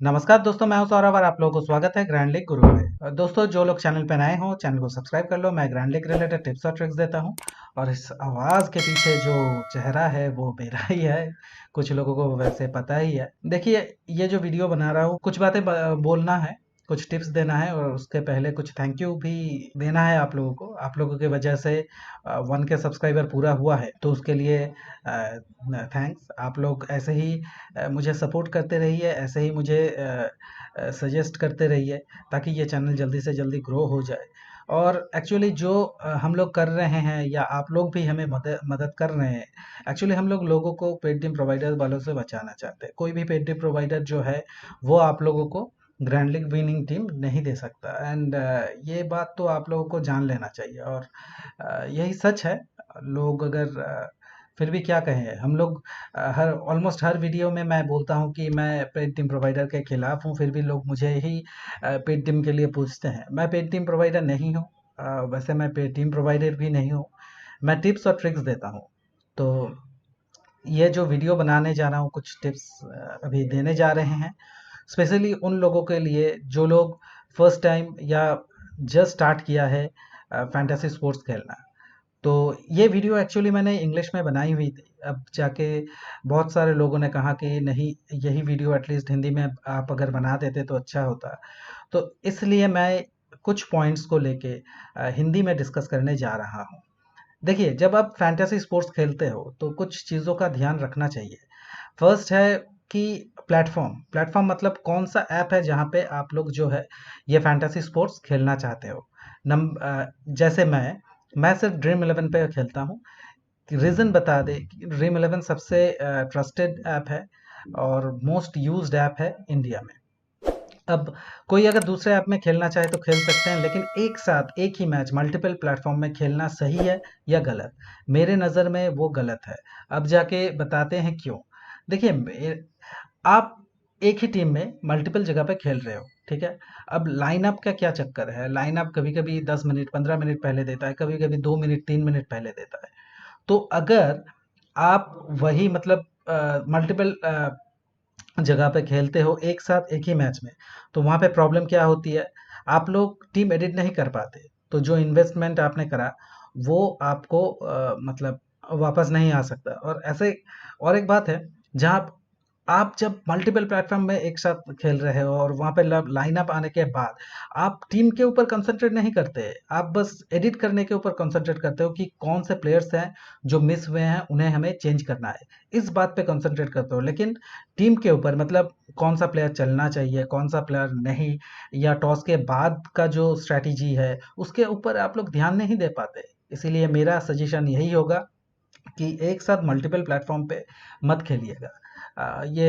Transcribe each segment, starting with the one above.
नमस्कार दोस्तों, मैं हूं सौरभ और आप लोगों को स्वागत है ग्रैंड लीग गुरु में। दोस्तों, जो लोग चैनल पर नए हो चैनल को सब्सक्राइब कर लो। मैं ग्रैंड लीग रिलेटेड टिप्स और ट्रिक्स देता हूं और इस आवाज़ के पीछे जो चेहरा है वो मेरा ही है। कुछ लोगों को वैसे पता ही है। देखिए, ये जो वीडियो बना रहा हूँ, कुछ बातें बोलना है, कुछ टिप्स देना है और उसके पहले कुछ थैंक यू भी देना है आप लोगों को। आप लोगों की वजह से 1K सब्सक्राइबर पूरा हुआ है, तो उसके लिए थैंक्स। आप लोग ऐसे ही मुझे सपोर्ट करते रहिए, ऐसे ही मुझे सजेस्ट करते रहिए ताकि ये चैनल जल्दी से जल्दी ग्रो हो जाए। और एक्चुअली जो हम लोग कर रहे हैं या आप लोग भी हमें मदद कर रहे हैं। एक्चुअली हम लोग लोगों को पेड टीम प्रोवाइडर वालों से बचाना चाहते हैं। कोई भी पेड टीम प्रोवाइडर जो है वो आप लोगों को ग्रैंड लीग विनिंग टीम नहीं दे सकता। एंड ये बात तो आप लोगों को जान लेना चाहिए और यही सच है। लोग अगर फिर भी क्या कहें, हम लोग हर ऑलमोस्ट हर वीडियो में मैं बोलता हूँ कि मैं पेड टीम प्रोवाइडर के खिलाफ हूँ, फिर भी लोग मुझे ही पेड टीम के लिए पूछते हैं। मैं पेड टीम प्रोवाइडर नहीं हूँ। वैसे मैं पेड टीम प्रोवाइडर भी नहीं हूँ। मैं टिप्स और ट्रिक्स देता हूँ। तो ये जो वीडियो बनाने जा रहा हूँ, कुछ टिप्स अभी देने जा रहे हैं, स्पेशली उन लोगों के लिए जो लोग फर्स्ट टाइम या जस्ट स्टार्ट किया है फैंटेसी स्पोर्ट्स खेलना। तो ये वीडियो एक्चुअली मैंने इंग्लिश में बनाई हुई थी। अब जाके बहुत सारे लोगों ने कहा कि नहीं, यही वीडियो एटलीस्ट हिंदी में आप अगर बना देते तो अच्छा होता। तो इसलिए मैं कुछ पॉइंट्स को लेके हिंदी में डिस्कस करने जा रहा हूँ। देखिए, जब आप फैंटेसी स्पोर्ट्स खेलते हो तो कुछ चीज़ों का ध्यान रखना चाहिए। फर्स्ट है कि प्लेटफॉर्म प्लेटफॉर्म मतलब कौन सा ऐप है जहाँ पे आप लोग जो है ये फैंटेसी स्पोर्ट्स खेलना चाहते हो। जैसे मैं सिर्फ ड्रीम इलेवन पे खेलता हूँ। रीज़न बता दें कि ड्रीम इलेवन सबसे ट्रस्टेड ऐप है और मोस्ट यूज्ड ऐप है इंडिया में। अब कोई अगर दूसरे ऐप में खेलना चाहे तो खेल सकते हैं, लेकिन एक साथ एक ही मैच मल्टीपल प्लेटफॉर्म में खेलना सही है या गलत? मेरे नज़र में वो गलत है। अब जाके बताते हैं क्यों। देखिए, आप एक ही टीम में मल्टीपल जगह पे खेल रहे हो, ठीक है? अब लाइनअप का क्या चक्कर है, लाइनअप कभी-कभी 10 मिनट, 15 मिनट पहले देता है, कभी-कभी 2 मिनट, 3 मिनट पहले देता है। तो अगर आप वही मतलब मल्टीपल जगह पे खेलते हो एक साथ एक ही मैच में, तो वहाँ पे प्रॉब्लम क्या होती है, आप लोग टीम एडिट नहीं कर पाते। तो जो इन्वेस्टमेंट आपने करा, वो आपको मतलब वापस नहीं आ सकता। और ऐसे और एक बात है, जहाँ आप जब मल्टीपल प्लेटफ़ॉर्म में एक साथ खेल रहे हो और वहाँ पे लब लाइनअप आने के बाद, आप टीम के ऊपर कंसंट्रेट नहीं करते। आप बस एडिट करने के ऊपर कंसंट्रेट करते हो कि कौन से प्लेयर्स हैं, जो मिस हुए हैं, उन्हें हमें चेंज करना है। इस बात पे कंसंट्रेट करते हो। लेकिन टीम के ऊपर मतलब कौन-सा प्लेयर चलना चाहिए, कौन-सा प्लेयर नहीं, या टॉस के बाद का जो स्ट्रैटेजी है, उसके ऊपर आप लोग ध्यान नहीं दे पाते। इसीलिए मेरा सजेशन यही होगा कि एक साथ मल्टीपल प्लेटफ़ॉर्म पे मत खेलिएगा। ये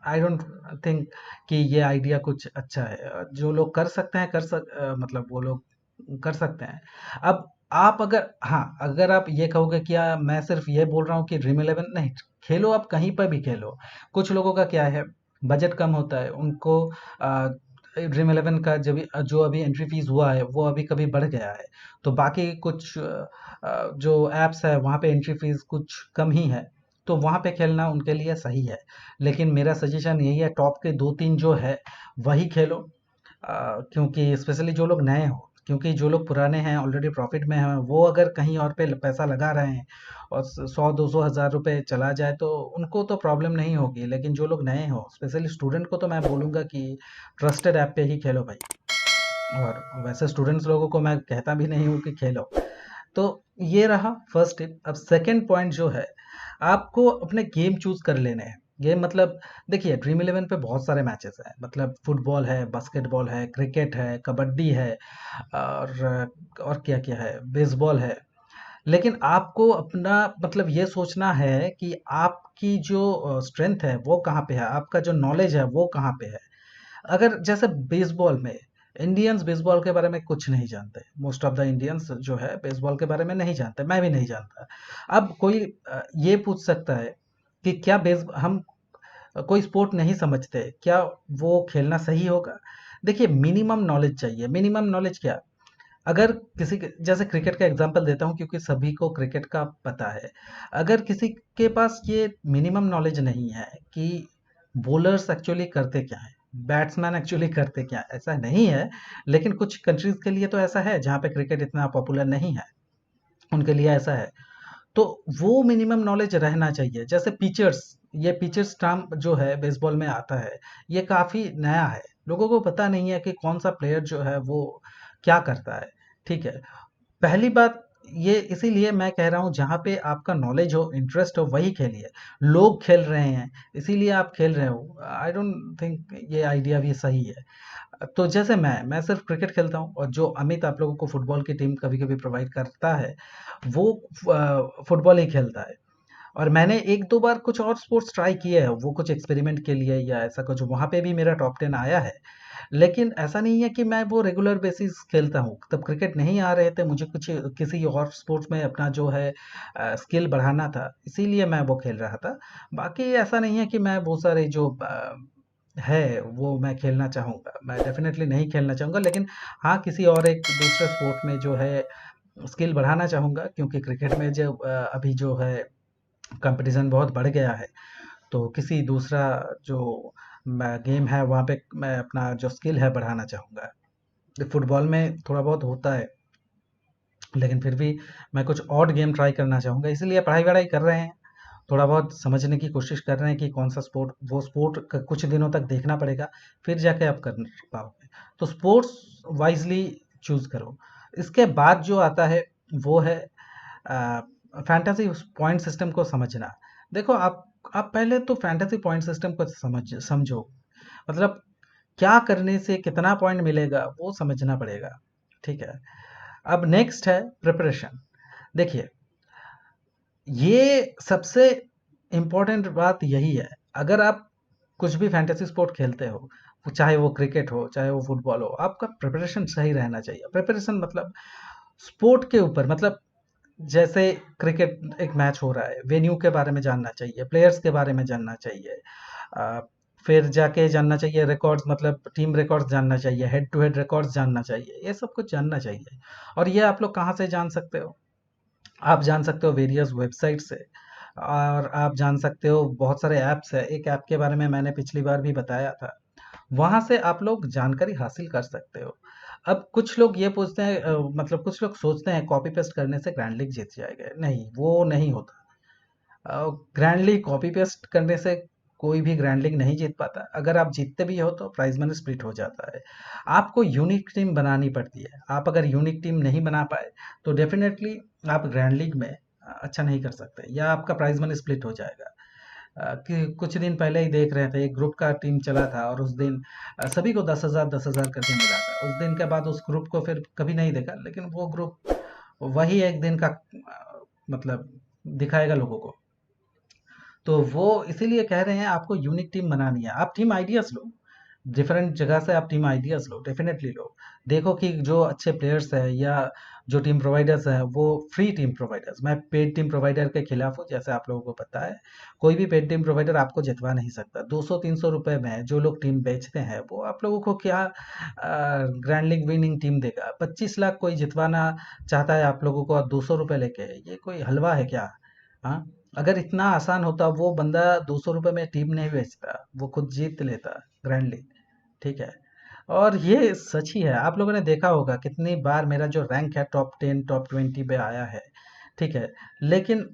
आई डोंट थिंक कि ये आइडिया कुछ अच्छा है। जो लोग कर सकते हैं मतलब वो लोग कर सकते हैं। अब आप अगर हाँ, अगर आप ये कहोगे कि मैं सिर्फ़ ये बोल रहा हूँ कि ड्रीम इलेवन नहीं, खेलो आप कहीं पर भी खेलो। कुछ लोगों का क्या है, बजट कम होता है, उनको अ, ड्रीम इलेवन का जो अभी एंट्री फ़ीस हुआ है, वो अभी कभी बढ़ गया है। तो बाकी कुछ जो ऐप्स है वहाँ पे एंट्री फ़ीस कुछ कम ही है, तो वहाँ पे खेलना उनके लिए सही है। लेकिन मेरा सजेशन यही है, टॉप के 2-3 जो है वही खेलो। क्योंकि स्पेशली जो लोग नए हो, क्योंकि जो लोग पुराने हैं ऑलरेडी प्रॉफिट में हैं, वो अगर कहीं और पे पैसा लगा रहे हैं और 100-200 हज़ार रुपए चला जाए तो उनको तो प्रॉब्लम नहीं होगी। लेकिन जो लोग नए हो, स्पेशली स्टूडेंट को तो मैं बोलूँगा कि ट्रस्टेड ऐप पे ही खेलो भाई। और वैसे स्टूडेंट्स लोगों को मैं कहता भी नहीं हूँ कि खेलो। तो ये रहा फर्स्ट टिप। अब सेकंड पॉइंट जो है, आपको अपने गेम चूज़ कर लेने हैं। गेम मतलब देखिए, ड्रीम इलेवन पे बहुत सारे मैचेस हैं, मतलब फुटबॉल है, बास्केटबॉल है, क्रिकेट है, कबड्डी है और क्या-क्या है, बेसबॉल है। लेकिन आपको अपना मतलब ये सोचना है कि आपकी जो स्ट्रेंथ है वो कहाँ पे है, आपका जो नॉलेज है वो कहाँ पे है। अगर जैसे बेसबॉल में, इंडियंस बेसबॉल के बारे में कुछ नहीं जानते। मोस्ट ऑफ द इंडियंस जो है बेसबॉल के बारे में नहीं जानते, मैं भी नहीं जानता। अब कोई ये पूछ सकता है कि क्या बेस हम कोई स्पोर्ट नहीं समझते, क्या वो खेलना सही होगा? देखिए, मिनिमम नॉलेज चाहिए। मिनिमम नॉलेज क्या? अगर किसी के जैसे क्रिकेट का एग्जांपल देता हूँ क्योंकि सभी को क्रिकेट का पता है। अगर किसी के पास ये मिनिमम नॉलेज नहीं है कि बॉलर्स एक्चुअली करते क्या हैं, बैट्समैन एक्चुअली करते क्या, ऐसा नहीं है, लेकिन कुछ कंट्रीज के लिए तो ऐसा है जहाँ पे क्रिकेट इतना पॉपुलर नहीं है, उनके लिए ऐसा है। तो वो मिनिमम नॉलेज रहना चाहिए। जैसे पिचर्स, ये पिचर्स टर्म जो है बेसबॉल में आता है, ये काफ़ी नया है, लोगों को पता नहीं है कि कौन सा प्लेयर जो है वो क्या करता है। ठीक है, पहली बात ये इसीलिए मैं कह रहा हूँ जहाँ पे आपका नॉलेज हो, इंटरेस्ट हो, वही खेलिए। लोग खेल रहे हैं इसीलिए आप खेल रहे हो, आई डोंट थिंक ये आइडिया भी सही है। तो जैसे मैं सिर्फ क्रिकेट खेलता हूँ, और जो अमित आप लोगों को फुटबॉल की टीम कभी कभी प्रोवाइड करता है, वो फुटबॉल ही खेलता है। और मैंने एक दो बार कुछ और स्पोर्ट्स ट्राई किए हैं, वो कुछ एक्सपेरिमेंट के लिए या ऐसा कुछ, वहाँ पे भी मेरा टॉप 10 आया है। लेकिन ऐसा नहीं है कि मैं वो रेगुलर बेसिस खेलता हूँ। तब क्रिकेट नहीं आ रहे थे, मुझे कुछ किसी और स्पोर्ट्स में अपना जो है स्किल बढ़ाना था, इसीलिए मैं वो खेल रहा था। बाकी ऐसा नहीं है कि मैं वो सारे जो है वो मैं खेलना चाहूँगा, मैं डेफिनेटली नहीं खेलना चाहूँगा। लेकिन हाँ, किसी और एक दूसरे स्पोर्ट में जो है स्किल बढ़ाना चाहूँगा, क्योंकि क्रिकेट में जो अभी जो है कंपटीशन बहुत बढ़ गया है। तो किसी दूसरा जो गेम है वहाँ पे मैं अपना जो स्किल है बढ़ाना चाहूँगा। फुटबॉल में थोड़ा बहुत होता है, लेकिन फिर भी मैं कुछ और गेम ट्राई करना चाहूँगा, इसीलिए पढ़ाई वढ़ाई कर रहे हैं, थोड़ा बहुत समझने की कोशिश कर रहे हैं कि कौन सा स्पोर्ट, वो स्पोर्ट कुछ दिनों तक देखना पड़ेगा, फिर जाके आप कर पाओगे। तो स्पोर्ट्स वाइजली चूज करो। इसके बाद जो आता है वो है फैंटेसी पॉइंट सिस्टम को समझना। देखो, आप पहले तो फैंटेसी पॉइंट सिस्टम को समझो, मतलब क्या करने से कितना पॉइंट मिलेगा वो समझना पड़ेगा। ठीक है, अब नेक्स्ट है प्रिपरेशन। देखिए, ये सबसे इम्पोर्टेंट बात यही है। अगर आप कुछ भी फैंटेसी स्पोर्ट खेलते हो, चाहे वो क्रिकेट हो, चाहे वो फुटबॉल हो, आपका प्रिपरेशन सही रहना चाहिए। प्रिपरेशन मतलब स्पोर्ट के ऊपर, मतलब जैसे क्रिकेट एक मैच हो रहा है, वेन्यू के बारे में जानना चाहिए, प्लेयर्स के बारे में जानना चाहिए, अ, फिर जाके जानना चाहिए रिकॉर्ड्स, मतलब टीम रिकॉर्ड्स जानना चाहिए, हेड टू हेड रिकॉर्ड्स जानना चाहिए, ये सब कुछ जानना चाहिए। और ये आप लोग कहाँ से जान सकते हो? आप जान सकते हो वेरियस वेबसाइट से, और आप जान सकते हो बहुत सारे ऐप्स है। एक ऐप के बारे में मैंने पिछली बार भी बताया था, वहाँ से आप लोग जानकारी हासिल कर सकते हो। अब कुछ लोग ये पूछते हैं, मतलब कुछ लोग सोचते हैं कॉपी पेस्ट करने से ग्रैंड लीग जीत जाएगा। नहीं, वो नहीं होता। ग्रैंड लीग कॉपी पेस्ट करने से कोई भी ग्रैंड लीग नहीं जीत पाता। अगर आप जीतते भी हो तो प्राइज मनी स्प्लिट हो जाता है। आपको यूनिक टीम बनानी पड़ती है। आप अगर यूनिक टीम नहीं बना पाए तो डेफिनेटली आप ग्रैंड लीग में अच्छा नहीं कर सकते, या आपका प्राइज मनी स्प्लिट हो जाएगा। कि कुछ दिन पहले ही देख रहे थे, एक ग्रुप का टीम चला था, और उस दिन सभी को 10,000 करके मिला था। उस दिन के बाद उस ग्रुप को फिर कभी नहीं देखा, लेकिन वो ग्रुप वही एक दिन का मतलब दिखाएगा लोगों को। तो वो इसीलिए कह रहे हैं आपको यूनिक टीम बनानी है। आप टीम आइडियाज़ लो, डिफरेंट जगह से आप टीम आइडियाज़ लो, डेफिनेटली लो। देखो कि जो अच्छे प्लेयर्स हैं या जो टीम प्रोवाइडर्स हैं वो फ्री टीम प्रोवाइडर्स, मैं पेड टीम प्रोवाइडर के खिलाफ हूँ, जैसे आप लोगों को पता है। कोई भी पेड टीम प्रोवाइडर आपको जितवा नहीं सकता। 200-300 रुपए में जो लोग टीम बेचते हैं वो आप लोगों को क्या ग्रैंड लीग विनिंग टीम देगा? 25 लाख कोई जितवाना चाहता है आप लोगों को, और 200 रुपये लेके, ये कोई हलवा है क्या? हाँ, अगर इतना आसान होता वो बंदा 200 रुपये में टीम नहीं बेचता, वो खुद जीत लेता ग्रैंड लीग। ठीक है, और ये सच ही है। आप लोगों ने देखा होगा कितनी बार मेरा जो रैंक है टॉप 10 टॉप 20 पे आया है। ठीक है, लेकिन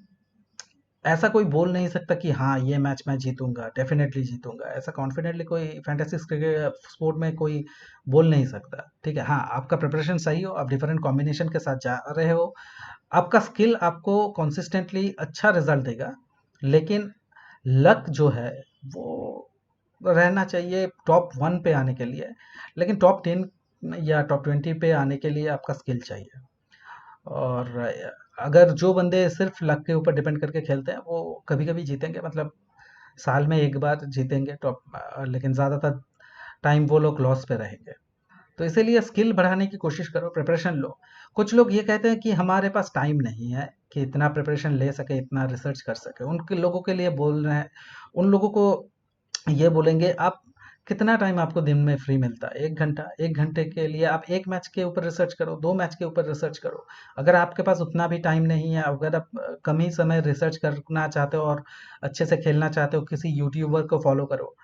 ऐसा कोई बोल नहीं सकता कि हाँ ये मैच मैं जीतूंगा, डेफिनेटली जीतूंगा, ऐसा कॉन्फिडेंटली कोई फैंटेसी क्रिकेट स्पोर्ट में कोई बोल नहीं सकता। ठीक है, हाँ, आपका प्रिपरेशन सही हो, आप डिफरेंट कॉम्बिनेशन के साथ जा रहे हो, आपका स्किल आपको कंसिस्टेंटली अच्छा रिजल्ट देगा। लेकिन लक जो है वो रहना चाहिए टॉप 1 पे आने के लिए। लेकिन टॉप 10 या टॉप 20 पे आने के लिए आपका स्किल चाहिए। और अगर जो बंदे सिर्फ लक के ऊपर डिपेंड करके खेलते हैं वो कभी कभी जीतेंगे, मतलब साल में एक बार जीतेंगे टॉप, लेकिन ज़्यादातर टाइम वो लोग लॉस पे रहेंगे। तो इसीलिए स्किल बढ़ाने की कोशिश करो, प्रिपरेशन लो। कुछ लोग ये कहते हैं कि हमारे पास टाइम नहीं है कि इतना प्रिपरेशन ले सके, इतना रिसर्च कर सके। उनके लोगों के लिए बोल रहे हैं, उन लोगों को ये बोलेंगे, आप कितना टाइम आपको दिन में फ्री मिलता है? 1 घंटा। 1 घंटे के लिए आप एक मैच के ऊपर रिसर्च करो, 2 मैच के ऊपर रिसर्च करो। अगर आपके पास उतना भी टाइम नहीं है, अगर आप कम ही समय रिसर्च करना चाहते हो और अच्छे से खेलना चाहते हो, किसी यूट्यूबर को फॉलो करो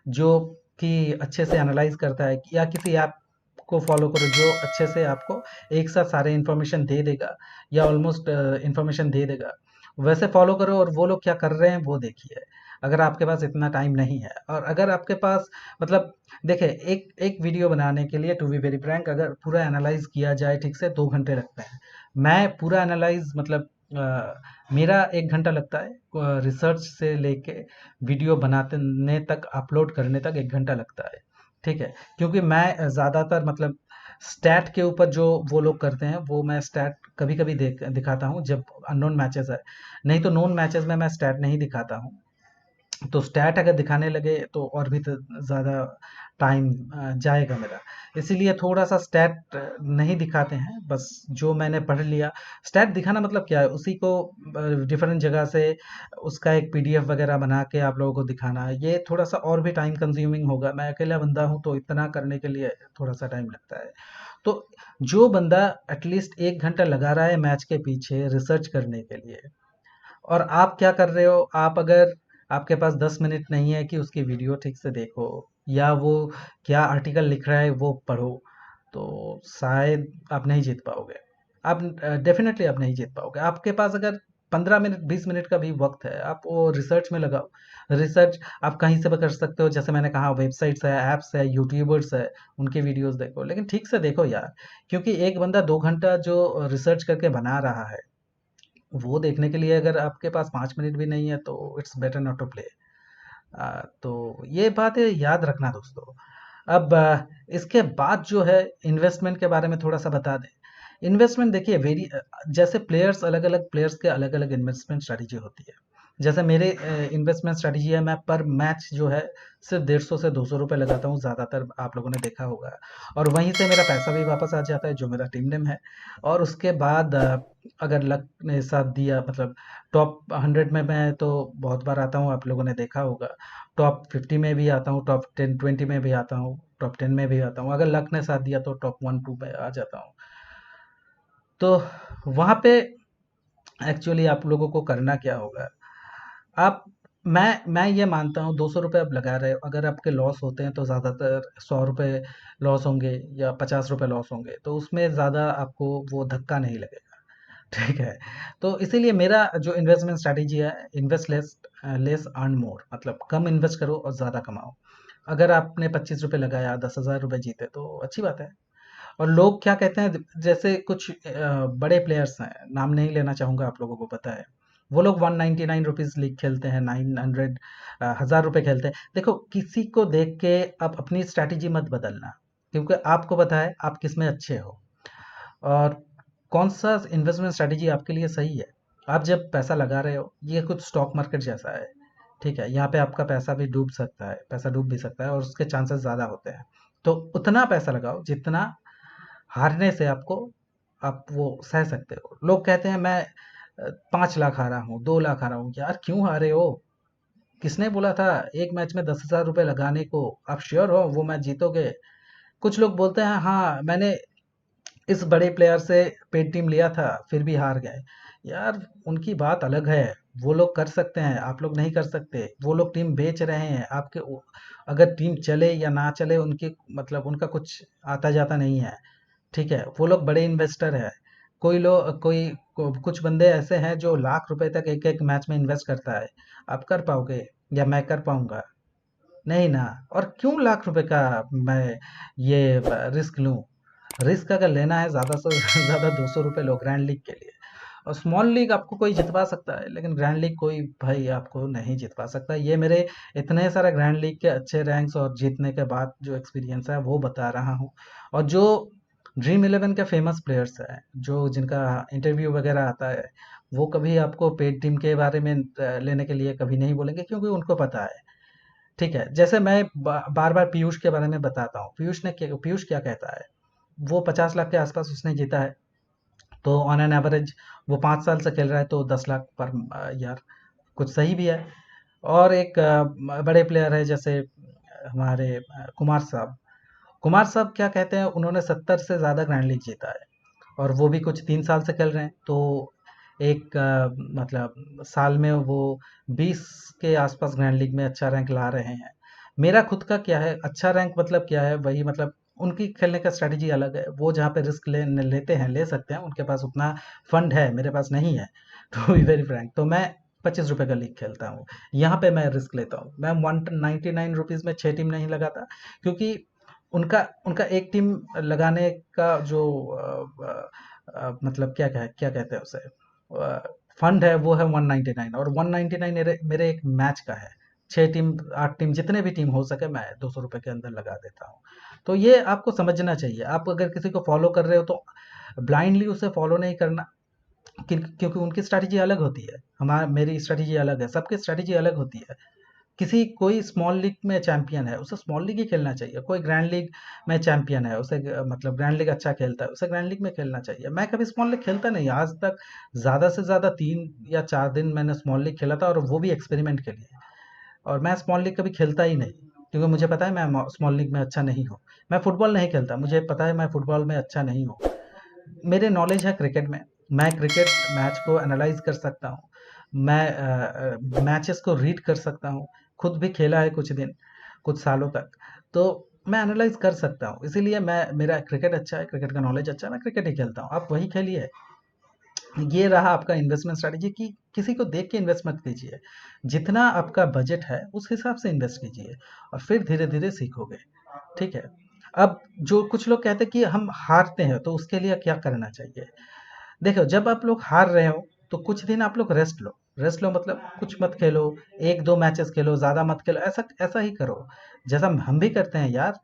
जो कि अच्छे से एनालाइज करता है, या किसी ऐप को फॉलो करो जो अच्छे से आपको एक साथ सारे इन्फॉर्मेशन दे देगा या ऑलमोस्ट इन्फॉर्मेशन दे देगा, वैसे फॉलो करो और वो लोग क्या कर रहे हैं वो देखिए। अगर आपके पास इतना टाइम नहीं है, और अगर आपके पास मतलब देखिए, एक एक वीडियो बनाने के लिए टू बी वेरी फ्रैंक अगर पूरा एनालाइज किया जाए ठीक से 2 घंटे लगते हैं। मैं पूरा एनालाइज मतलब मेरा 1 घंटा लगता है, रिसर्च से लेके वीडियो बनाने तक, अपलोड करने तक 1 घंटा लगता है। ठीक है, क्योंकि मैं ज़्यादातर मतलब स्टैट के ऊपर जो वो लोग करते हैं, वो मैं स्टैट कभी कभी दिखाता हूँ जब अननोन मैचेस है। नहीं तो नोन मैचेस में मैं स्टैट नहीं दिखाता हूँ। तो स्टैट अगर दिखाने लगे तो और भी तो ज़्यादा टाइम जाएगा मेरा। इसीलिए थोड़ा सा स्टैट नहीं दिखाते हैं, बस जो मैंने पढ़ लिया। स्टैट दिखाना मतलब क्या है, उसी को डिफरेंट जगह से उसका एक पीडीएफ वगैरह बना के आप लोगों को दिखाना, ये थोड़ा सा और भी टाइम कंज्यूमिंग होगा। मैं अकेला बंदा हूँ तो इतना करने के लिए थोड़ा सा टाइम लगता है। तो जो बंदा एटलीस्ट 1 घंटा लगा रहा है मैच के पीछे रिसर्च करने के लिए, और आप क्या कर रहे हो, आप अगर आपके पास 10 मिनट नहीं है कि उसकी वीडियो ठीक से देखो, या वो क्या आर्टिकल लिख रहा है वो पढ़ो, तो शायद आप नहीं जीत पाओगे। आप डेफिनेटली आप नहीं जीत पाओगे। आपके पास अगर 15 मिनट 20 मिनट का भी वक्त है, आप वो रिसर्च में लगाओ। रिसर्च आप कहीं से भी कर सकते हो, जैसे मैंने कहा वेबसाइट्स है, ऐप्स है, यूट्यूबर्स है, उनके वीडियोस देखो, लेकिन ठीक से देखो यार। क्योंकि एक बंदा 2 घंटा जो रिसर्च करके बना रहा है, वो देखने के लिए अगर आपके पास 5 मिनट भी नहीं है तो it's better not to play. तो ये बातें याद रखना दोस्तों। अब इसके बाद जो है इन्वेस्टमेंट के बारे में थोड़ा सा बता दें। इन्वेस्टमेंट देखिए वेरी, जैसे प्लेयर्स अलग अलग प्लेयर्स के अलग अलग इन्वेस्टमेंट स्ट्रेटजी होती है। जैसे मेरे इन्वेस्टमेंट स्ट्रेटजी है, मैं पर मैच जो है सिर्फ 150 से 200 रुपये लगाता हूँ, ज़्यादातर आप लोगों ने देखा होगा। और वहीं से मेरा पैसा भी वापस आ जाता है जो मेरा टीम नेम है। और उसके बाद अगर लक ने साथ दिया, मतलब टॉप 100 में मैं तो बहुत बार आता हूँ, आप लोगों ने देखा होगा। टॉप 50 में भी आता हूँ, टॉप 10 20 में भी आता हूँ, टॉप 10 में भी आता हूँ। अगर लक ने साथ दिया तो टॉप 1 2 में आ जाता हूँ। तो वहाँ पे एक्चुअली आप लोगों को करना क्या होगा, आप मैं ये मानता हूँ 200 रुपये आप लगा रहे हो, अगर आपके लॉस होते हैं तो ज़्यादातर 100 रुपये लॉस होंगे या 50 रुपये लॉस होंगे, तो उसमें ज़्यादा आपको वो धक्का नहीं लगेगा। ठीक है, तो इसीलिए मेरा जो इन्वेस्टमेंट स्ट्रैटेजी है, invest less less earn more, मतलब कम इन्वेस्ट करो और ज़्यादा कमाओ। अगर आपने 25 रुपये लगाया 10,000 रुपये जीते तो अच्छी बात है। और लोग क्या कहते हैं, जैसे कुछ बड़े प्लेयर्स हैं, नाम नहीं लेना चाहूँगा, आप लोगों को पता है, वो लोग 199 रुपीज़ लीग खेलते हैं, 900 1000 रुपये खेलते हैं। देखो, किसी को देख के आप अपनी स्ट्रैटेजी मत बदलना, क्योंकि आपको पता है आप किस में अच्छे हो और कौन सा इन्वेस्टमेंट स्ट्रैटेजी आपके लिए सही है। आप जब पैसा लगा रहे हो, ये कुछ स्टॉक मार्केट जैसा है। ठीक है, यहाँ पे आपका पैसा भी डूब सकता है, पैसा डूब भी सकता है और उसके चांसेस ज़्यादा होते हैं। तो उतना पैसा लगाओ जितना हारने से आपको, आप वो सह सकते हो। लोग कहते हैं मैं 5 लाख हारा हूँ, 2 लाख हारा हूँ। यार क्यों हारे हो? किसने बोला था एक मैच में 10,000 रुपये लगाने को? आप श्योर हो वो मैच जीतोगे? कुछ लोग बोलते हैं हाँ मैंने इस बड़े प्लेयर से पेड टीम लिया था फिर भी हार गए। यार उनकी बात अलग है, वो लोग कर सकते हैं, आप लोग नहीं कर सकते। वो लोग टीम बेच रहे हैं, अगर टीम चले या ना चले उनकी मतलब उनका कुछ आता जाता नहीं है। ठीक है, वो लोग बड़े इन्वेस्टर हैं। कुछ बंदे ऐसे हैं जो लाख रुपए तक एक एक मैच में इन्वेस्ट करता है। आप कर पाओगे या मैं कर पाऊंगा? नहीं ना। और क्यों लाख रुपए का मैं ये रिस्क लूं? रिस्क अगर लेना है ज़्यादा से ज़्यादा 200 रुपये लो ग्रैंड लीग के लिए। और स्मॉल लीग आपको कोई जितवा सकता है, लेकिन ग्रैंड लीग कोई भाई आपको नहीं जितवा सकता। ये मेरे इतने सारे ग्रैंड लीग के अच्छे रैंक्स और जीतने के बाद जो एक्सपीरियंस है वो बता रहा हूँ। और जो ड्रीम 11 के फेमस प्लेयर्स हैं, जो जिनका इंटरव्यू वगैरह आता है, वो कभी आपको पेड टीम के बारे में लेने के लिए कभी नहीं बोलेंगे, क्योंकि उनको पता है। ठीक है, जैसे मैं बार बार पीयूष के बारे में बताता हूँ। पीयूष क्या कहता है, वो 50 लाख के आसपास उसने जीता है। तो ऑन एन एवरेज वो 5 साल से खेल रहा है तो 10 लाख पर यार कुछ सही भी है। और एक बड़े प्लेयर है जैसे हमारे कुमार साहब क्या कहते हैं, उन्होंने 70 से ज़्यादा ग्रैंड लीग जीता है और वो भी कुछ 3 साल से खेल रहे हैं। तो एक मतलब साल में वो 20 के आसपास ग्रैंड लीग में अच्छा रैंक ला रहे हैं। मेरा खुद का क्या है, अच्छा रैंक मतलब क्या है, वही मतलब उनकी खेलने का स्ट्रैटेजी अलग है। वो जहाँ पे रिस्क लेते हैं, ले सकते हैं, उनके पास उतना फंड है, मेरे पास नहीं है। टू बी वेरी फ्रैंक, तो मैं 25 रुपए का लीग खेलता हूँ। यहाँ पे मैं रिस्क लेता हूँ। मैं 199 रुपीज़ में 6 टीम नहीं लगाता, क्योंकि उनका उनका एक टीम लगाने का जो मतलब क्या कहते हैं उसे, फंड है, वो है 199, और 199 मेरे एक मैच का है। 6 टीम 8 टीम जितने भी टीम हो सके मैं 200 रुपए के अंदर लगा देता हूँ। तो ये आपको समझना चाहिए। आप अगर किसी को फॉलो कर रहे हो तो ब्लाइंडली उसे फॉलो नहीं करना, क्योंकि उनकी स्ट्रैटेजी अलग होती है, हमारा मेरी स्ट्रैटेजी अलग है, सबकी स्ट्रैटेजी अलग होती है। किसी कोई स्मॉल लीग में चैंपियन है, उसे स्मॉल लीग ही खेलना चाहिए। कोई ग्रैंड लीग में चैंपियन है, उसे मतलब ग्रैंड लीग अच्छा खेलता है, उसे ग्रैंड लीग में खेलना चाहिए। मैं कभी स्मॉल लीग खेलता नहीं आज तक। ज़्यादा से ज़्यादा 3 या 4 दिन मैंने स्मॉल लीग खेला था, और वो भी एक्सपेरिमेंट के लिए। और मैं स्मॉल लीग कभी खेलता ही नहीं, क्योंकि मुझे पता है मैं स्मॉल लीग में अच्छा नहीं हूँ। मैं फुटबॉल नहीं खेलता, मुझे पता है मैं फुटबॉल में अच्छा नहीं हूँ। मेरे नॉलेज है क्रिकेट में। मैं क्रिकेट मैच को एनालाइज कर सकता हूँ। मैं मैचेस को रीड कर सकता हूँ। खुद भी खेला है कुछ दिन, कुछ सालों तक। तो मैं एनालाइज कर सकता हूँ, इसीलिए मैं मेरा क्रिकेट अच्छा है, क्रिकेट का नॉलेज अच्छा है, मैं क्रिकेट ही खेलता हूँ। आप वही खेलिए। ये रहा आपका इन्वेस्टमेंट स्ट्रैटेजी, कि किसी को देख के इन्वेस्ट मत कीजिए। जितना आपका बजट है उस हिसाब से इन्वेस्ट कीजिए, और फिर धीरे धीरे सीखोगे। ठीक है। अब जो कुछ लोग कहते हैं कि हम हारते हैं, तो उसके लिए क्या करना चाहिए। देखो, जब आप लोग हार रहे हो तो कुछ दिन आप लोग रेस्ट लो। रेस्ट लो मतलब कुछ मत खेलो, 1-2 मैचेस खेलो, ज़्यादा मत खेलो, ऐसा ऐसा ही करो। जैसा हम भी करते हैं यार,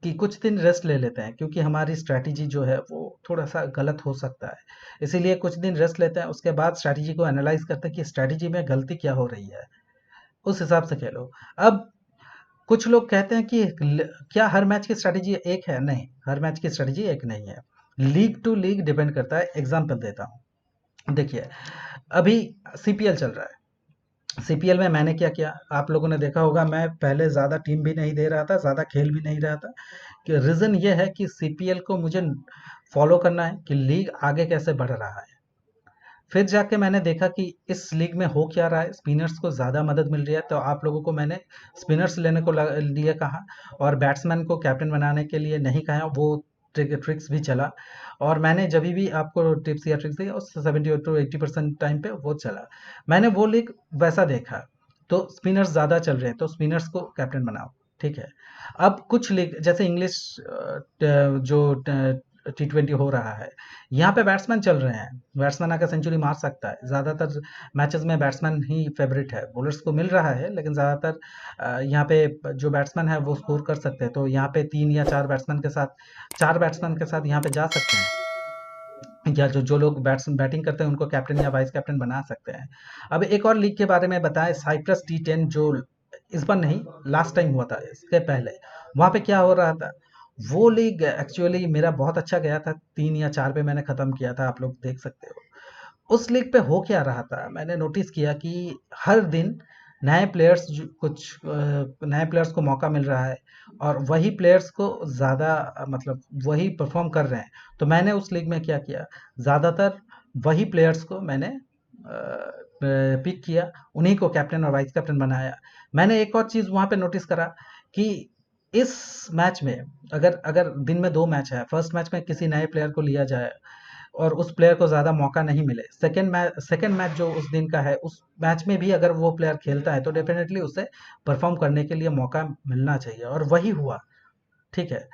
कि कुछ दिन रेस्ट ले लेते हैं, क्योंकि हमारी स्ट्रैटेजी जो है वो थोड़ा-सा गलत हो सकता है। इसीलिए कुछ दिन रेस्ट लेते हैं, उसके बाद स्ट्रैटेजी को एनालाइज़ करते हैं कि स्ट्रैटेजी में गलती क्या हो रही है, उस हिसाब से खेलो। अब कुछ लोग कहते हैं कि क्या हर मैच की स्ट्रैटेजी एक है? नहीं, हर मैच की स्ट्रैटेजी एक नहीं है। लीग टू लीग डिपेंड करता है। एग्जाम्पल देता हूँ। देखिए, अभी सीपीएल चल रहा है। सीपीएल में मैंने क्या किया, आप लोगों ने देखा होगा, मैं पहले ज़्यादा टीम भी नहीं दे रहा था, ज़्यादा खेल भी नहीं रहा था। कि रीज़न ये है कि सीपीएल को मुझे फॉलो करना है कि लीग आगे कैसे बढ़ रहा है। फिर जाके मैंने देखा कि इस लीग में हो क्या रहा है, स्पिनर्स को ज़्यादा मदद मिल रही है, तो आप लोगों को मैंने स्पिनर्स लेने को लिए कहा, और बैट्समैन को कैप्टन बनाने के लिए नहीं कहा। वो ट्रिक्स भी चला, और मैंने जब भी आपको टिप्स या ट्रिक्स दी, उस 70 to 80% टाइम पे वो चला। मैंने वो लीग वैसा देखा, तो स्पिनर्स ज़्यादा चल रहे हैं, तो स्पिनर्स को कैप्टन बनाओ। ठीक है। अब कुछ लीग जैसे इंग्लिश जो T20 हो रहा है, यहाँ पे बैट्समैन चल रहे हैं, बैट्समैन आकर सेंचुरी मार सकता है। ज़्यादातर मैचेस में बैट्समैन ही फेवरेट है, बॉलर्स को मिल रहा है, लेकिन ज़्यादातर यहाँ पे जो बैट्समैन है वो स्कोर कर सकते हैं। तो यहाँ पे 3 या 4 बैट्समैन के साथ यहाँ पे जा सकते हैं, या जो जो लोग बैटिंग करते हैं उनको कैप्टन या वाइस कैप्टन बना सकते हैं। अब एक और लीग के बारे में बताएं, साइप्रस T10, जो इस बार नहीं, लास्ट टाइम हुआ था, इसके पहले। वहाँ पे क्या हो रहा था, वो लीग एक्चुअली मेरा बहुत अच्छा गया था, 3 या 4 पे मैंने ख़त्म किया था, आप लोग देख सकते हो। उस लीग पे हो क्या रहा था, मैंने नोटिस किया कि हर दिन नए प्लेयर्स को मौका मिल रहा है, और वही प्लेयर्स को ज़्यादा मतलब वही परफॉर्म कर रहे हैं। तो मैंने उस लीग में क्या किया, ज़्यादातर वही प्लेयर्स को मैंने पिक किया, उन्हीं को कैप्टन और वाइस कैप्टन बनाया। मैंने एक और चीज़ वहाँ पे नोटिस करा, कि इस मैच में, अगर अगर दिन में 2 मैच है, फर्स्ट मैच में किसी नए प्लेयर को लिया जाए और उस प्लेयर को ज़्यादा मौका नहीं मिले, सेकंड मैच जो उस दिन का है, उस मैच में भी अगर वो प्लेयर खेलता है, तो डेफिनेटली उसे परफॉर्म करने के लिए मौका मिलना चाहिए, और वही हुआ। ठीक है।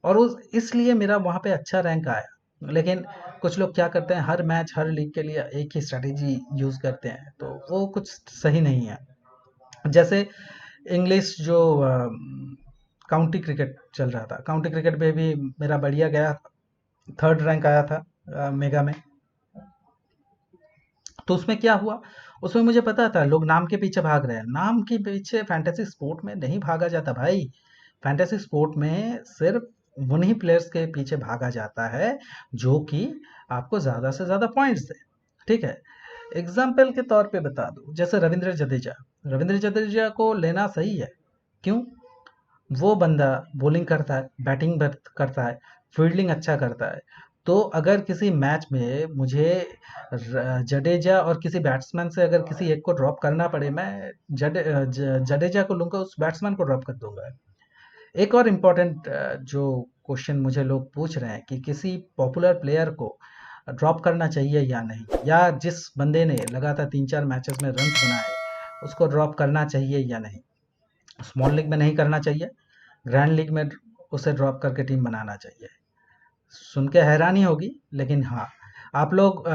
और उस इसलिए मेरा वहाँ पे अच्छा रैंक आया। लेकिन कुछ लोग क्या करते हैं, हर मैच हर लीग के लिए एक ही स्ट्रैटेजी यूज़ करते हैं, तो वो कुछ सही नहीं है। जैसे इंग्लिश जो काउंटी क्रिकेट चल रहा था, काउंटी क्रिकेट में भी मेरा बढ़िया गया, थर्ड रैंक आया था मेगा में। तो उसमें क्या हुआ, उसमें मुझे पता था लोग नाम के पीछे भाग रहे हैं। नाम के पीछे फैंटेसी स्पोर्ट में नहीं भागा जाता भाई। फैंटेसी स्पोर्ट में सिर्फ उन्हीं प्लेयर्स के पीछे भागा जाता है जो कि आपको ज़्यादा से ज़्यादा पॉइंट्स दे। ठीक है। एग्जाम्पल के तौर पे बता दूं, जैसे रविंद्र जडेजा को लेना सही है। क्यों? वो बंदा बॉलिंग करता है, बैटिंग करता है, फील्डिंग अच्छा करता है। तो अगर किसी मैच में मुझे जडेजा और किसी बैट्समैन से अगर किसी एक को ड्रॉप करना पड़े, मैं जडेजा को लूंगा, उस बैट्समैन को ड्रॉप कर दूंगा। एक और इम्पोर्टेंट जो क्वेश्चन मुझे लोग पूछ रहे हैं कि किसी पॉपुलर प्लेयर को ड्रॉप करना चाहिए या नहीं, या जिस बंदे ने लगातार 3-4 मैचेस में रन बनाए उसको ड्रॉप करना चाहिए या नहीं। स्मॉल लीग में नहीं करना चाहिए, ग्रैंड लीग में उसे ड्रॉप करके टीम बनाना चाहिए। सुन के हैरानी होगी, लेकिन हाँ, आप लोग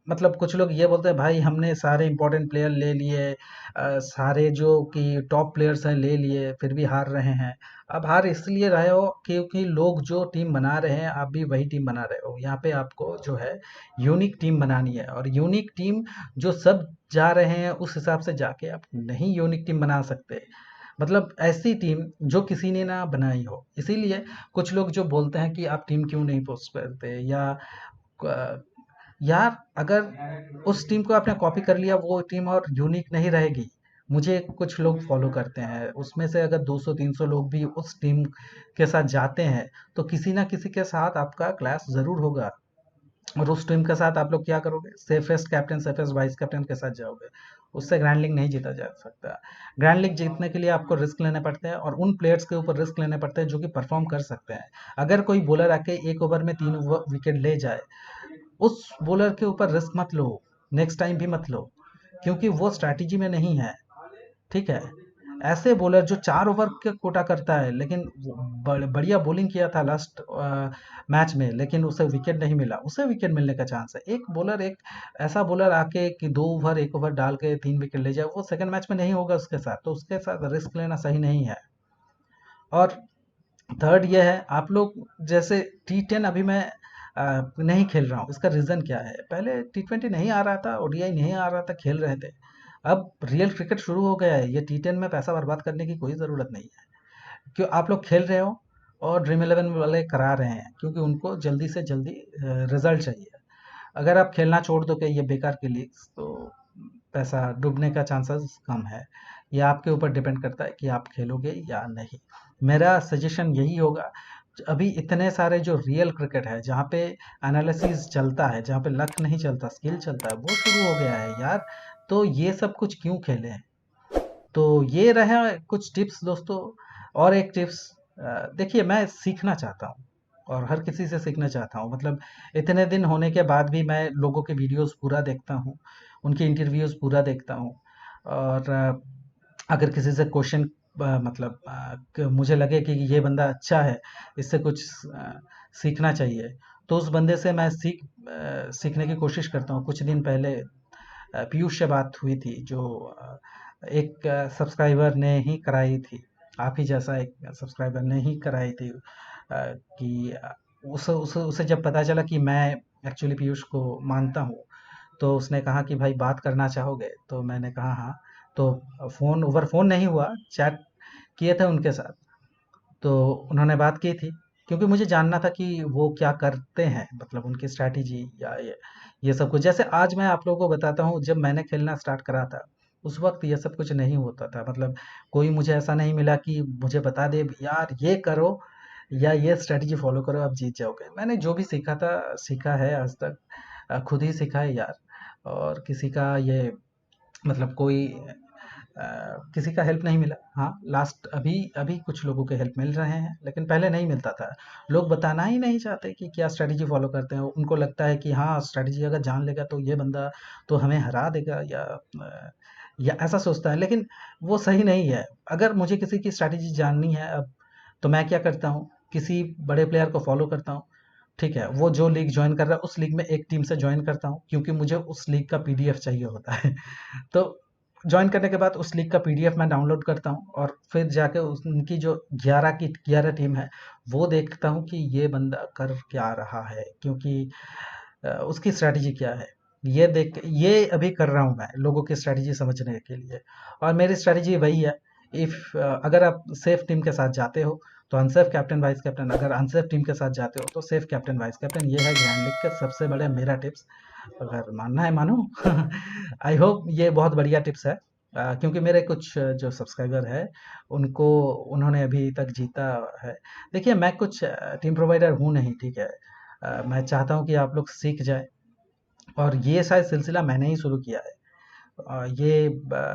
मतलब कुछ लोग ये बोलते हैं भाई हमने सारे इंपॉर्टेंट प्लेयर ले लिए, सारे जो कि टॉप प्लेयर्स हैं ले लिए, फिर भी हार रहे हैं। अब हार इसलिए रहे हो क्योंकि लोग जो टीम बना रहे हैं आप भी वही टीम बना रहे हो। यहाँ पे आपको जो है यूनिक टीम बनानी है, और यूनिक टीम जो सब जा रहे हैं उस हिसाब से जाके आप नहीं यूनिक टीम बना सकते। मतलब ऐसी टीम जो किसी ने ना बनाई हो। इसीलिए कुछ लोग जो बोलते हैं कि आप टीम क्यों नहीं पोस्ट करते, या यार अगर उस टीम को आपने कॉपी कर लिया वो टीम और यूनिक नहीं रहेगी। मुझे कुछ लोग फॉलो करते हैं, उसमें से अगर 200-300 लोग भी उस टीम के साथ जाते हैं तो किसी ना किसी के साथ आपका क्लैश जरूर होगा। और उस टीम के साथ आप लोग क्या करोगे, safest captain safest vice captain के साथ जाओगे। उससे ग्रैंड लीग नहीं जीता जा सकता। ग्रैंड लीग जीतने के लिए आपको रिस्क लेने पड़ते हैं, और उन प्लेयर्स के ऊपर रिस्क लेने पड़ते हैं जो कि परफॉर्म कर सकते हैं। अगर कोई बॉलर आके एक ओवर में 3 विकेट ले जाए, उस बॉलर के ऊपर रिस्क मत लो, नेक्स्ट टाइम भी मत लो, क्योंकि वो स्ट्रैटेजी में नहीं है। ठीक है, ऐसे बॉलर जो 4 ओवर के कोटा करता है, लेकिन बढ़िया बॉलिंग किया था लास्ट मैच में, लेकिन उसे विकेट नहीं मिला, उसे विकेट मिलने का चांस है। एक बॉलर, एक ऐसा बॉलर आके कि 2 ओवर 1 ओवर डाल के 3 विकेट ले जाए, वो सेकंड मैच में नहीं होगा उसके साथ, तो उसके साथ रिस्क लेना सही नहीं है। और थर्ड ये है, आप लोग जैसे T10 अभी मैं नहीं खेल रहा हूँ, इसका रीज़न क्या है? पहले T20 नहीं आ रहा था, ओडीआई नहीं आ रहा था, खेल रहे थे। अब रियल क्रिकेट शुरू हो गया है, ये T10 में पैसा बर्बाद करने की कोई ज़रूरत नहीं है। क्यों आप लोग खेल रहे हो, और ड्रीम इलेवन वाले करा रहे हैं क्योंकि उनको जल्दी से जल्दी रिजल्ट चाहिए। अगर आप खेलना छोड़ दोगे ये बेकार की लीग्स, तो पैसा डूबने का चांसेस कम है। ये आपके ऊपर डिपेंड करता है कि आप खेलोगे या नहीं। मेरा सजेशन यही होगा, अभी इतने सारे जो रियल क्रिकेट है जहाँ पे एनालिसिस चलता है, जहाँ पे लक नहीं चलता स्किल चलता है, वो शुरू हो गया है यार। तो ये सब कुछ क्यों खेलें? तो ये रहे कुछ टिप्स दोस्तों। और एक टिप्स, देखिए मैं सीखना चाहता हूँ, और हर किसी से सीखना चाहता हूँ। मतलब इतने दिन होने के बाद भी मैं लोगों के वीडियोस पूरा देखता हूँ, उनके इंटरव्यूज पूरा देखता हूँ। और अगर किसी से क्वेश्चन मतलब मुझे लगे कि ये बंदा अच्छा है, इससे कुछ सीखना चाहिए, तो उस बंदे से मैं सीखने की कोशिश करता हूँ। कुछ दिन पहले पीयूष से बात हुई थी, जो एक सब्सक्राइबर ने ही कराई थी, आप ही जैसा एक सब्सक्राइबर ने ही कराई थी, कि उसे जब पता चला कि मैं एक्चुअली पीयूष को मानता हूँ, तो उसने कहा कि भाई बात करना चाहोगे? तो मैंने कहा हाँ। तो फ़ोन ओवर फ़ोन नहीं हुआ, चैट किए थे उनके साथ। तो उन्होंने बात की थी, क्योंकि मुझे जानना था कि वो क्या करते हैं, मतलब उनकी स्ट्रैटेजी या ये सब कुछ। जैसे आज मैं आप लोगों को बताता हूँ, जब मैंने खेलना स्टार्ट करा था उस वक्त ये सब कुछ नहीं होता था। मतलब कोई मुझे ऐसा नहीं मिला कि मुझे बता दे यार ये करो या ये स्ट्रैटेजी फॉलो करो आप जीत जाओगे। मैंने जो भी सीखा था सीखा है आज तक, खुद ही सीखा है यार। और किसी का ये मतलब कोई किसी का हेल्प नहीं मिला। हाँ, लास्ट अभी अभी कुछ लोगों के हेल्प मिल रहे हैं, लेकिन पहले नहीं मिलता था। लोग बताना ही नहीं चाहते कि क्या स्ट्रैटेजी फॉलो करते हैं। उनको लगता है कि हाँ स्ट्रैटेजी अगर जान लेगा तो ये बंदा तो हमें हरा देगा, या ऐसा सोचता है, लेकिन वो सही नहीं है। अगर मुझे किसी की स्ट्रैटेजी जाननी है अब, तो मैं क्या करता हूँ, किसी बड़े प्लेयर को फॉलो करता हूँ। ठीक है, वो जो लीग ज्वाइन कर रहा है उस लीग में एक टीम से ज्वाइन करता हूँ, क्योंकि मुझे उस लीग का पीडीएफ चाहिए होता है। तो जॉइन करने के बाद उस लीग का पीडीएफ मैं डाउनलोड करता हूँ, और फिर जाके उनकी जो 11 की 11 टीम है वो देखता हूँ कि ये बंदा कर क्या रहा है, क्योंकि उसकी स्ट्रैटेजी क्या है। ये अभी कर रहा हूँ मैं लोगों की स्ट्रैटेजी समझने के लिए। और मेरी स्ट्रैटेजी वही है, इफ अगर आप सेफ टीम के साथ जाते हो तो अनसेफ कैप्टन वाइस कैप्टन, अगर अनसेफ टीम के साथ जाते हो तो सेफ कैप्टन वाइस कैप्टन। ये है ग्रैंड लीग का सबसे बड़ा मेरा टिप्स। अगर मानना है मानो। आई होप ये बहुत बढ़िया टिप्स है, क्योंकि मेरे कुछ जो सब्सक्राइबर है उनको उन्होंने अभी तक जीता है। देखिए मैं कुछ टीम प्रोवाइडर हूँ नहीं, ठीक है। मैं चाहता हूँ कि आप लोग सीख जाए। और ये शायद सिलसिला मैंने ही शुरू किया है।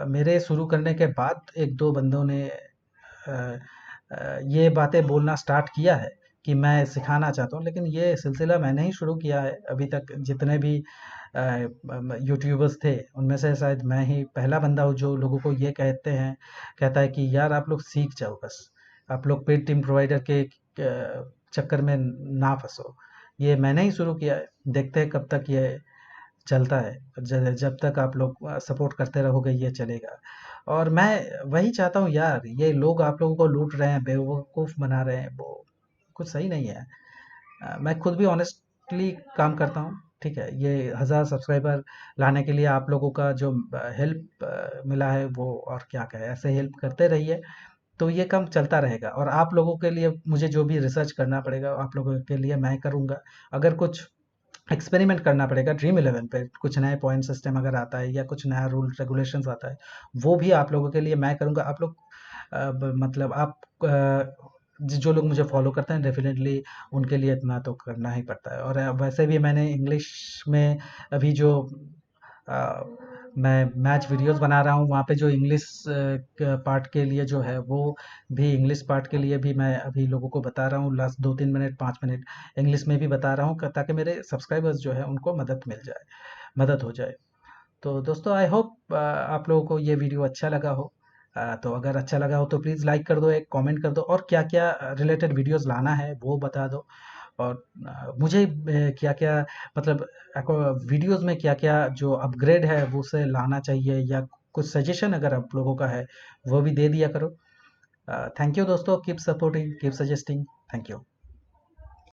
मेरे शुरू करने के बाद एक दो बंदों ने ये बातें बोलना स्टार्ट किया है कि मैं सिखाना चाहता हूँ, लेकिन ये सिलसिला मैंने ही शुरू किया है। अभी तक जितने भी यूट्यूबर्स थे उनमें से शायद मैं ही पहला बंदा हूँ जो लोगों को ये कहता है कि यार आप लोग सीख जाओ, बस आप लोग पेड टीम प्रोवाइडर के चक्कर में ना फंसो। ये मैंने ही शुरू किया है, देखते हैं कब तक ये चलता है। जब तक आप लोग सपोर्ट करते रहोगे ये चलेगा। और मैं वही चाहता हूँ यार, ये लोग आप लोगों को लूट रहे हैं, बेवकूफ़ बना रहे हैं, वो कुछ सही नहीं है। मैं खुद भी ऑनेस्टली काम करता हूँ, ठीक है। ये 1000 सब्सक्राइबर लाने के लिए आप लोगों का जो हेल्प मिला है वो, और क्या कहें, ऐसे हेल्प करते रहिए तो ये काम चलता रहेगा। और आप लोगों के लिए मुझे जो भी रिसर्च करना पड़ेगा आप लोगों के लिए मैं करूँगा। अगर कुछ एक्सपेरिमेंट करना पड़ेगा ड्रीम इलेवन पे, कुछ नए पॉइंट सिस्टम अगर आता है या कुछ नया रूल रेगुलेशंस आता है, वो भी आप लोगों के लिए मैं करूँगा। आप लोग मतलब आप जो लोग मुझे फॉलो करते हैं डेफिनेटली उनके लिए इतना तो करना ही पड़ता है। और वैसे भी मैंने इंग्लिश में अभी जो अ, मैं मैच वीडियोस बना रहा हूँ, वहाँ पे जो इंग्लिश पार्ट के लिए जो है वो भी, इंग्लिश पार्ट के लिए भी मैं अभी लोगों को बता रहा हूँ। लास्ट 2-3 मिनट 5 मिनट इंग्लिश में भी बता रहा हूँ ताकि मेरे सब्सक्राइबर्स जो है उनको मदद मिल जाए, मदद हो जाए। तो दोस्तों आई होप आप लोगों को ये वीडियो अच्छा लगा हो। तो अगर अच्छा लगा हो तो प्लीज़ लाइक कर दो, एक कमेंट कर दो, और क्या क्या रिलेटेड वीडियोस लाना है वो बता दो। और मुझे क्या क्या मतलब वीडियोस में क्या क्या जो अपग्रेड है वो उसे लाना चाहिए, या कुछ सजेशन अगर आप लोगों का है वो भी दे दिया करो। थैंक यू दोस्तों, keep supporting, keep suggesting. Thank you.